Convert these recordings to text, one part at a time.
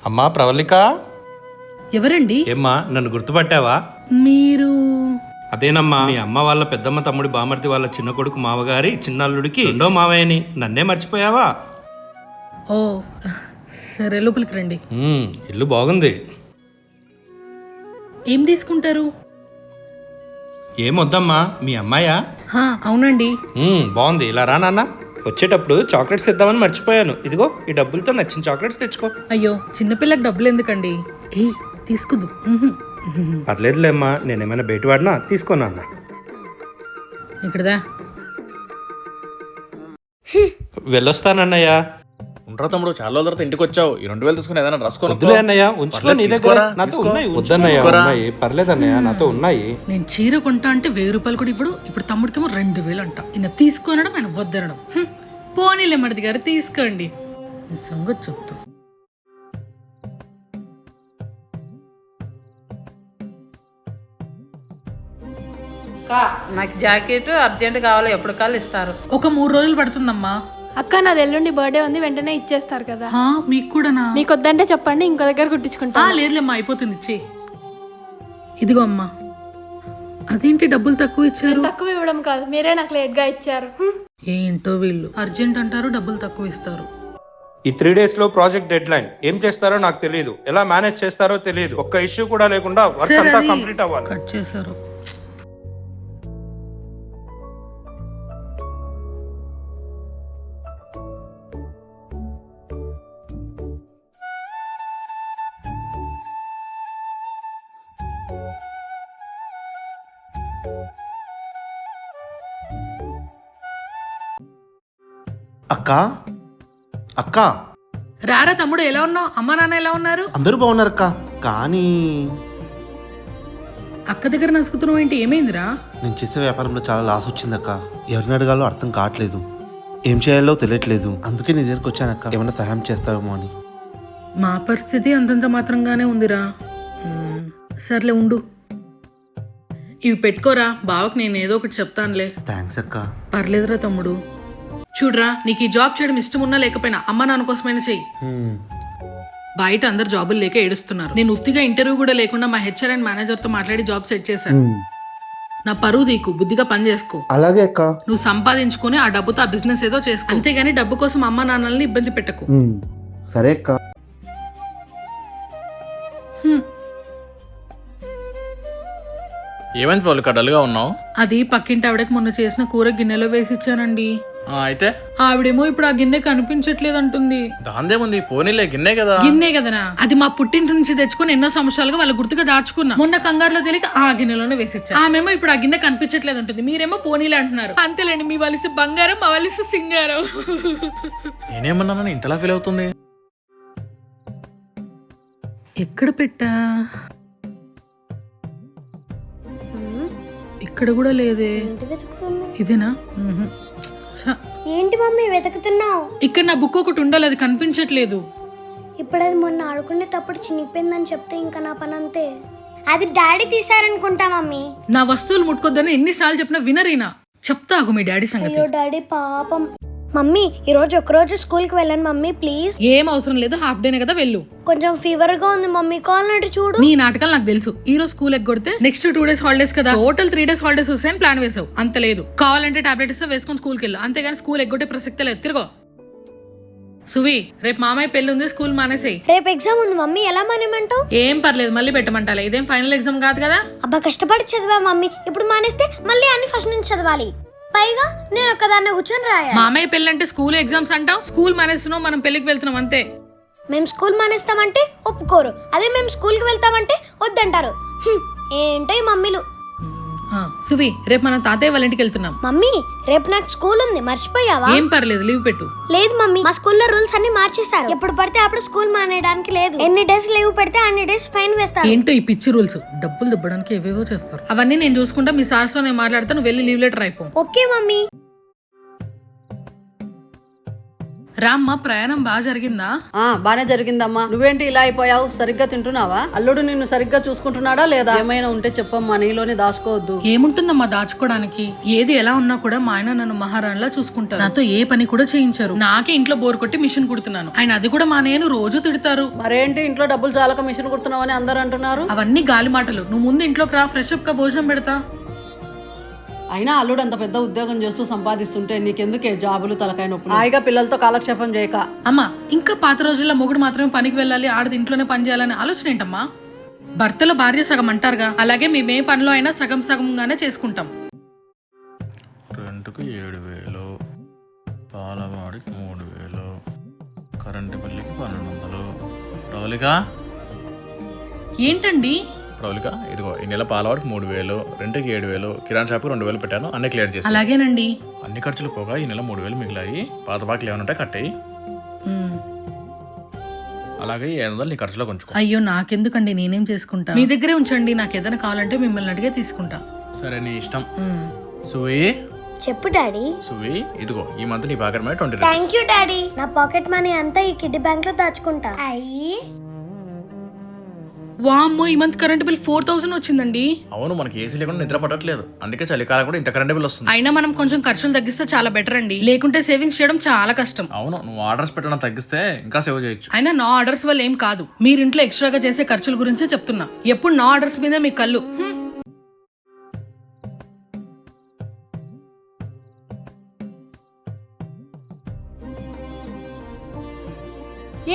అమ్మా ప్రవళిక, ఎవరండి? ఏమ్మా నన్ను గుర్తుపట్టావా? మీరు? అదేనమ్మా, మీ అమ్మ వాళ్ళ పెద్దమ్మ తమ్ముడి బామర్తి వాళ్ళ చిన్న కొడుకు మావగారి చిన్నల్లుడికి రెండో మావయ్యని. నన్నే మర్చిపోయావా? ఓ సరే, లోపలికి రండి. ఇల్లు బాగుంది. ఏం తీసుకుంటారు? ఏమొద్దమ్మా, మీ అమ్మాయా? అవునండి. బాగుంది. ఇలా రా నాన్న. వచ్చేటప్పుడు చాక్లెట్స్ ఇద్దామని మర్చిపోయాను. ఇదిగో ఈ డబ్బులతో నచ్చిన చాక్లెట్స్ తెచ్చుకో. అయ్యో, చిన్నపిల్లకి డబ్బులు ఎందుకండి? తీసుకుదు. పర్లేదులేమ్మా, నేనేమైనా బయట వాడినా తీసుకోనా అన్న. ఇక్కడదా. వెళ్ళొస్తానన్నయ్య. ఉండరా తమ్ముడు, చాలా రోజుల తర్వాత ఇంటికి వచ్చావు. ఈ 2000 తీసుకుని ఏదైనా డ్రెస్ వద్దులే అన్నయ్య, ఉంచుకో. నీ దగ్గర నాతో ఉన్నాయి. వద్దన్నయ్య, ఉన్నాయి. పర్లేదన్నయ్య, నాతో ఉన్నాయి. నేను చీర కొంటా అంటే 1000 రూపాయలు కూడా ఇప్పుడు తమ్ముడికేమో 2000 అంట. ఈయన తీసుకొనడం, ఆయన వద్దనడం. పోనీలే మరిది గారు, తీసుకోండి. నీ సంగతి చెప్తా. నాకు జాకెట్ అర్జెంట్ కావాలి, ఎప్పుడు కాళ్ళు ఇస్తారు? ఒక 3 రోజులు పడుతుందమ్మా. అక్క, నాది ఎల్లుండి బర్త్డే ఉంది, వెంటనే ఇచ్చేస్తారు కదా? మీకు కూడానా? మీకు వద్దంటే చెప్పండి, ఇంకో దగ్గర కుట్టించుకుంటా. లేదులేమ్మా, అయిపోతుంది. ఇచ్చి ఇదిగో అమ్మా. అదేంటి డబ్బులు తక్కువ ఇచ్చారు? తక్కువ ఇవ్వడం కాదు, మీరే నాకు లేట్ గా ఇచ్చారు. ఏంటో వీళ్ళు అర్జెంట్ అంటారు, డబ్బులు తక్కువ ఇస్తారు. ఈ 3 days లో ప్రాజెక్ట్ డెడ్ లైన్. ఏం చేస్తారో నాకు తెలియదు, ఎలా మేనేజ్ చేస్తారో తెలియదు. ఒక్క ఇష్యూ కూడా లేకుండా వర్క్ అంతా కంప్లీట్ అవ్వాలి. కట్ చేశారు. అక్క అక్క, రారా తమ్ముడు, ఎలా ఉన్నావు? అమ్మ నాన్న ఎలా ఉన్నారు? అందరూ బాగున్నారు అక్క. కానీ అక్క దగ్గర నసుకుతున్నావు ఏంటి? ఏమైందిరా? నేను చేసే వ్యాపారంలో చాలా లాస్ వచ్చింది అక్క. ఎవరిని అడగాలో అర్థం కావట్లేదు, ఏం చేయాలో తెలియట్లేదు. అందుకే నీ దగ్గరకు వచ్చానక్క, ఏమైనా సహాయం చేస్తావేమో అని. మా పరిస్థితి అంతంత మాత్రంగానే ఉందిరా. సర్లే ఉండు, ఇవి పెట్టుకోరా. బావకు నేను ఏదో ఒకటి చెప్తానులే. థ్యాంక్స్ అక్క. పర్లేదురా తమ్ముడు. చూడరా, నీకు ఈ జాబ్ చేయడం ఇష్టం ఉన్నా లేకపోయినా అమ్మ నాన్న కోసమైనా చెయ్యి. బయట అందరు జాబులు లేక ఏడుస్తున్నారు. నేను ఉత్తిగా ఇంటర్వ్యూ కూడా లేకుండా మా హెచ్ఆర్ అండ్ మేనేజర్ తో మాట్లాడి జాబ్ సెట్ చేశాను. నా పరువు దీకు, బుద్ధిగా పని చేసుకో. అలాగే అక్క. నువ్వు సంపాదించుకుని ఆ డబ్బుతో ఆ బిజినెస్ ఏదో చేసుకో, అంతేగాని డబ్బు కోసం అమ్మ నాన్నల్ని ఇబ్బంది పెట్టకు. సరే అక్క. ఏమైంది ప్రవళిక, డల్గా ఉన్నావు? అది పక్కింటి ఆవిడకి మొన్న చేసిన కూర గిన్నెలో వేసి ఇచ్చానండి. అయితే ఆవిడేమో ఇప్పుడు ఆ గిన్నె కనిపించట్లేదు అంటుంది. దాందేముంది, పోనీలే, గిన్నే కదా. గిన్నె కదనా, అది మా పుట్టింటి నుంచి తెచ్చుకుని ఎన్నో సంవత్సరాలుగా వాళ్ళ గుర్తుగా దాచుకున్నా. మొన్న కంగారులో తెలియక ఆ గిన్నెలోనే వేసిచ్చా. ఆమెమో ఇప్పుడు ఆ గిన్నె కనిపించట్లేదు అంటుంది, మీరేమో పోనీలే అంటున్నారు. అంతేలేండి, మీ వలసి బంగారం, మా వలసి సింగారం. నేనేమన్నానని ఇంతలా ఫీల్ అవుతుంది? ఎక్కడ పెట్టా? ఇక్కడ కూడా లేదే. ఇదేనా? ఏంటి మమ్మీ వెతుకుతున్నావు? ఇక్కడ నా బుక్ ఒకటి ఉండాలి, అది కనిపించట్లేదు. ఇప్పుడు అది మొన్న ఆడుకునేటప్పుడు చినిగిపోయిందని చెప్తే ఇంకా నా పని అంతే. అది డాడీ తీసారనుకుంటా మమ్మీ. నా వస్తువులు ముట్టుకోద్దని ఎన్నిసార్లు చెప్పినా వినరీనా. చెప్తా ఆగు మీ డాడీ సంగతి. అయ్యో డాడీ పాపం. మమ్మీ ఈ రోజు ఒకరోజు స్కూల్ కి వెళ్ళండి మమ్మీ ప్లీజ్. ఏం అవసరం లేదు, హాఫ్ డేనే కదా, వెళ్ళు. కొంచెం ఫీవర్ గా ఉంది మమ్మీ, కావాలంటే చూడు. నీ నాటకాలు నాకు తెలుసు. ఈ రోజు స్కూల్ ఎగ్గొడితే నెక్స్ట్ 2 days హాలిడేస్ కదా, టోటల్ 3 days హాలిడేస్ వస్తాయని ప్లాన్ వేసావు. అంత లేదు, కావాలంటే టాబ్లెట్ ఇస్తే వేసుకొని స్కూల్కి వెళ్ళు, అంతేగాని స్కూల్ ఎగ్గొట్టే ప్రసక్తే లేదు. తిరగో. సువి, రేపు మామయ్య పెళ్లి ఉంది, స్కూల్ మానేసేయి. రేపు ఎగ్జామ్ ఉంది మమ్మీ, ఎలా మానేమంటావు? ఏం పర్లేదు, మళ్ళీ పెట్టమంటాలే. ఇదేం ఫైనల్ ఎగ్జామ్ కాదు కదా. అబ్బా కష్టపడి చదివా మమ్మీ, ఇప్పుడు మానేస్తే మళ్ళీ అన్ని ఫస్ట్ నుంచి చదవాలి. పైగా నేను ఒక్కదాన్ని కూర్చొని రాయాలి. మామయ్య పెళ్లి అంటే స్కూల్ ఎగ్జామ్స్ అంటావు, స్కూల్ మానేస్తున్నావు, మనం పెళ్లికి వెళ్తున్నాం అంతే. మేము స్కూల్ మానేస్తామంటే ఒప్పుకోరు, అదే మేము స్కూల్ కి వెళ్తామంటే వద్దంటారు. ఏంటో ఈ మమ్మీలు. సువి, రేపు మనం తాతయ్య వాళ్ళ ఇంటికి వెళ్తున్నాం. మమ్మీ రేపు నాకు స్కూల్ ఉంది, మర్చిపోయావా? ఏం పర్లేదు, లీవ్ పెట్టు. లేదు మమ్మీ, మా స్కూల్లో రూల్స్ అన్ని మార్చేశారు. ఎప్పుడు పడితే అప్పుడు స్కూల్ మానేయడానికి లేదు. ఎన్ని డేస్ లీవ్ పెడితే అన్ని డేస్ ఫైన్ వేస్తారు. ఏంటో ఈ పిచ్చి రూల్స్, డబ్బులు దుబ్బడానికి ఏవేవో చేస్తారు. అవన్నీ నేను చూసుకుంటా, మీ సార్స్ నేను మాట్లాడతాను, వెళ్ళి లీవ్ లెటర్ అయిపో. Okay mummy. రామ్మ ప్రయాణం బాగా జరిగిందా? బానే జరిగిందమ్మా. నువ్వేంటి ఇలా అయిపోయావు? సరిగ్గా తింటున్నావా? అల్లుడు నిన్ను సరిగ్గా చూసుకుంటున్నాడా లేదా? ఏమైనా ఉంటే చెప్పమ్మా, నీలోనే దాచుకోవద్దు. ఏముంటుందమ్మా దాచుకోవడానికి? ఏది ఎలా ఉన్నా కూడా మా ఆయన నన్ను మహారాణిలా చూసుకుంటారు. నాతో ఏ పని కూడా చేయించారు. నాకే ఇంట్లో బోర్ కొట్టి మిషన్ కుడుతున్నాను, ఆయన అది కూడా మా నేను రోజు తిడతారు. మరేంటి ఇంట్లో డబ్బులు చాలక మిషన్ కుడుతున్నావని అందరు అంటున్నారు? అవన్నీ గాలి మాటలు. నువ్వు ముందు ఇంట్లోకి రా, ఫ్రెష్ అప్ గా భోజనం పెడతా. అయినా అల్లుడు అంత పెద్ద ఉద్యోగం చేస్తూ సంపాదిస్తుంటే నీకెందుకే జాబులు, తలకాయ నొప్పులు? హాయిగా పిల్లలతో కాలక్షేపం చేయక. అమ్మా, ఇంకా పాత రోజుల్లో మొగుడు మాత్రమే పనికి వెళ్ళాలి, ఆడది ఇంట్లోనే పని చేయాలనే ఆలోచన ఏంటమ్మా? భర్తలో భార్య సగం అంటారుగా, అలాగే మేమే పనిలో అయినా సగం సగంగానే చేసుకుంటాం. రెంట్కు 7,000, పాలవాడికి 3,000, కరెంటు బిల్లుకి 1,200. ప్రవళిక ఏంటండి? ప్రవళిక ఇదిగో ఈ నెల పాలవాడికి 3,000, రెంట్కి 7,000, కిరాణా షాప్కి 2,000 పెట్టాను, అన్ని క్లియర్ చేసి. అలాగేనండి. అన్ని ఖర్చులు పోగా ఈ నెల 3,000 మిగిలాయి. పాత బాకీలు ఏమైనా ఉంటే కట్టేయి. అలాగే 700 నీ ఖర్చులో ఉంచుకో. అయ్యో నాకెందుకండి, నేనేం చేసుకుంటా. మీ దగ్గరే ఉంచండి, నాకు ఏదైనా కావాలంటే మిమ్మల్ని అడిగే తీసుకుంటా. సరే నీ ఇష్టం. సువి చెప్పు డాడీ. సువి ఇదిగో ఈ మంత్ నీ pocket money 20 thank you daddy. నా పాకెట్ మనీ అంతా ఈ కిడ్డీ బ్యాంక్ లో దాచుకుంటా. అయ్యి వామ్మో, ఈ మంత్ కరెంట్ బిల్ 4,000 వచ్చిందండి. అవును, మనకి ఏసీ లేకుండా నిద్ర పట్టట్లేదు, అందుకే చలికాలం కూడా ఇంత కరెంట్ బిల్ వస్తుంది. అయినా మనం కొంచెం ఖర్చులు తగ్గిస్తే చాలా బెటర్ అండి, లేకుంటే సేవింగ్స్ చేయడం చాలా కష్టం. అవును, నువ్వు ఆర్డర్స్ పెట్టడం తగ్గిస్తే ఇంకా సేవ్ చేయొచ్చు. అయినా నా ఆర్డర్స్ వల్ల ఏం కాదు, మీరు ఇంట్లో ఎక్స్ట్రాగా చేసే ఖర్చుల గురించే చెప్తున్నా. ఎప్పుడు నా ఆర్డర్స్ మీదే మీ కళ్ళు.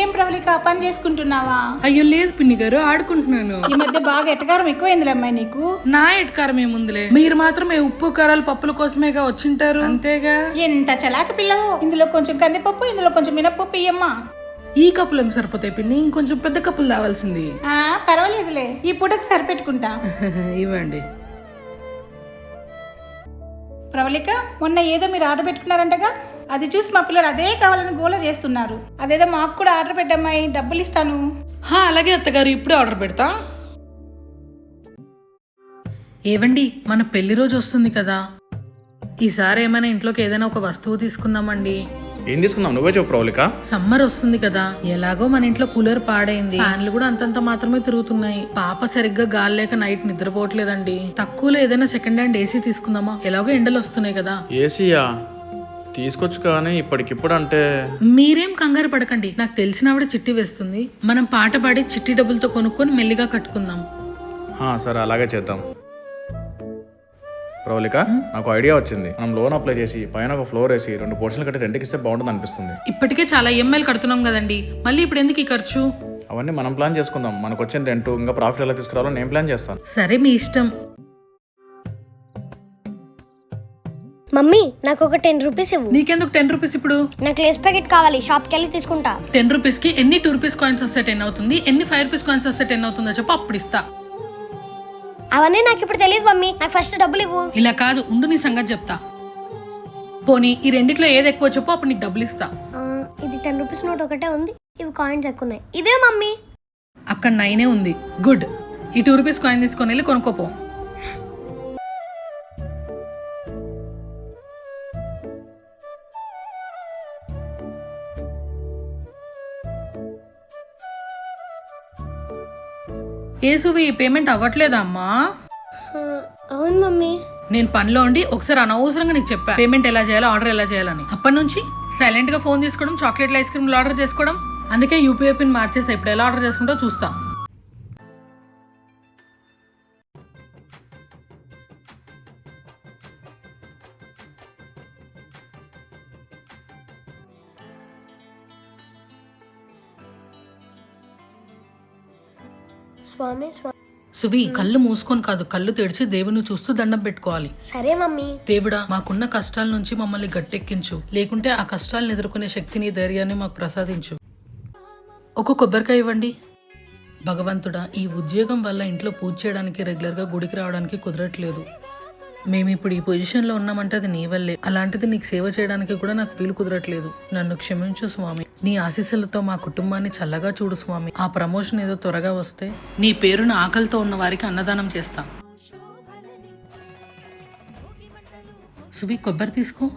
ఏం ప్రవళిక, పని చేసుకుంటున్నావా? అయ్యో లేదు పిన్ని గారు, ఆడుకుంటున్నాను. ఈ మధ్య బాగా ఎటకారం ఎక్కువైందిలే అమ్మాయి నీకు. నా ఎట్కారం ఏముందిలే, మీరు మాత్రమే ఉప్పు కారాలు పప్పుల కోసమేగా వచ్చింటారు, అంతేగా. ఎంత చలాక పిల్లవు. ఇందులో కొంచెం కందిపప్పు, ఇందులో కొంచెం మినపప్పు ఇయ్యమ్మా. ఈ కప్పులు ఏం సరిపోతాయి పిన్ని, ఇంకొంచెం పెద్ద కప్పులు తావాల్సింది. పర్వాలేదులే, ఈ పూటకి సరిపెట్టుకుంటా. ఇవ్వండి. ప్రవళిక, మొన్న ఏదో మీరు ఆర్డర్ పెట్టుకున్నారంటగా, అది చూసి మా పిల్లలు అదే కావాలని గోల చేస్తున్నారు. అదేదో మాకు కూడా ఆర్డర్ పెట్టమ్మాయి, డబ్బులు ఇస్తాను. అలాగే అత్తగారు, ఇప్పుడే ఆర్డర్ పెడతా. ఏవండి, మన పెళ్లి రోజు వస్తుంది కదా, ఈసారి ఏమైనా ఇంట్లోకి ఏదైనా ఒక వస్తువు తీసుకుందామండి. ఏం తీసుకుందాం, నువ్వే చెప్పు ప్రవళిక. సమ్మర్ వస్తుంది కదా, ఎలాగో మన ఇంట్లో కూలర్ పాడైంది, ఫ్యాన్లు కూడా అంతంత మాత్రమే తిరుగుతున్నాయి. పాప సరిగ్గా గాలి లేక నైట్ నిద్రపోవట్లేదండి. తక్కువలో ఏదైనా సెకండ్ హ్యాండ్ ఏసీ తీసుకుందామా? ఎలాగో ఎండలు వస్తున్నాయి కదా. ఏసీయా తీసుకొచ్చు, కానీ ఇప్పటికిప్పుడు అంటే. మీరేం కంగారు పడకండి, నాకు తెలిసిన ఆవిడ చిట్టి వేస్తుంది. మనం పాట పాడి చిట్టి డబ్బులతో కొనుక్కొని మెల్లిగా కట్టుకుందాం. సరే అలాగే చేద్దాం. ప్రవళిక, నాకు ఐడియా వచ్చింది. మనం లోన్ అప్లై చేసి పైన ఒక ఫ్లోర్ వేసి 2 పోర్షన్లు కట్టి రెంట్కి ఇస్తే బాగుంటుంది అనిపిస్తుంది. ఇప్పటికే చాలా ఈఎంఐలు కడుతున్నాం కదండి, మళ్ళీ ఇప్పుడు ఎందుకు ఈ ఖర్చు? అవన్నీ మనం ప్లాన్ చేసుకుందాం. మనకు వచ్చిన రెంట్ ఇంకా ప్రాఫిట్ ఎలా తీసుకురావాలో నేను ప్లాన్ చేస్తాను. సరే మీ ఇష్టం. మమ్మీ నాకు ఒక 10 రూపీస్ ఇవ్వు. నీకెందుకు 10 రూపీస్ ఇప్పుడు? నాకు లేస్ ప్యాకెట్ కావాలి, షాప్కి వెళ్ళి తీసుకుంటా. 10 రూపీస్ కి ఎన్ని 2 రూపీస్ కాయిన్స్ వస్తే 10 అవుతుంది, ఎన్ని 5 రూపీస్ కాయిన్స్ వస్తే 10 అవుతుందో చెప్పు, అప్పుడు ఇస్తా. అవన్నీ నాకు ఇప్పుడు తెలియదు మమ్మీ, నాకు ఫస్ట్ డబ్బులు ఇవ్వు. ఇలా కాదు, ఉండు నీ సంగతి చెప్తా. పోనీ ఈ రెండిట్లో ఏది ఎక్కువ చెప్పు, అప్పుడు నీకు డబ్బులు ఇస్తా. ఇది 10 రూపీస్ నోట్ ఒకటే ఉంది, ఇవి కాయిన్స్ ఎక్కువ ఉన్నాయి. ఇదే మమ్మీ. అక్కడ 9 ఉంది. గుడ్, ఈ 2 రూపీస్ కాయిన్ తీసుకొని వెళ్ళి కొనుక్కోపో. ఏసువి, పేమెంట్ అవ్వట్లేదా అమ్మా? అవును మమ్మీ. నేను పనిలో ఉండి ఒకసారి అనవసరంగా నీకు చెప్పా పేమెంట్ ఎలా చేయాలో, ఆర్డర్ ఎలా చేయాలని. అప్పటి నుంచి సైలెంట్ గా ఫోన్ తీసుకోవడం, చాక్లెట్లు, ఐస్ క్రీమ్లు ఆర్డర్ చేసుకోవడం. అందుకే యూపీఐ పిన్ మార్చేసా, ఇప్పుడు ఎలా ఆర్డర్ చేసుకుంటో చూస్తా. స్వామి సువి, కళ్ళు మూసుకొని కాదు, కళ్ళు తెరిచి దేవుని చూస్తూ దండం పెట్టుకోవాలి. సరే మమ్మీ. దేవుడా, మాకున్న కష్టాల నుంచి మమ్మల్ని గట్టెక్కించు, లేకుంటే ఆ కష్టాలను ఎదుర్కొనే శక్తిని, ధైర్యాన్ని మాకు ప్రసాదించు. ఒక కొబ్బరికాయ ఇవ్వండి. భగవంతుడా, ఈ ఉద్యోగం వల్ల ఇంట్లో పూజ చేయడానికి, రెగ్యులర్గా గుడికి రావడానికి కుదరట్లేదు. మేము ఇప్పుడు ఈ పొజిషన్లో ఉన్నామంటే అది నీ వల్లే. అలాంటిది నీకు సేవ చేయడానికి కూడా నాకు వీలు కుదరట్లేదు. నన్ను క్షమించు స్వామి. నీ ఆశీస్సులతో మా కుటుంబాన్ని చల్లగా చూడు స్వామి. ఆ ప్రమోషన్ ఏదో త్వరగా వస్తే నీ పేరును ఆకలితో ఉన్న వారికి అన్నదానం చేస్తా. సువి, కొబ్బరి తీసుకో.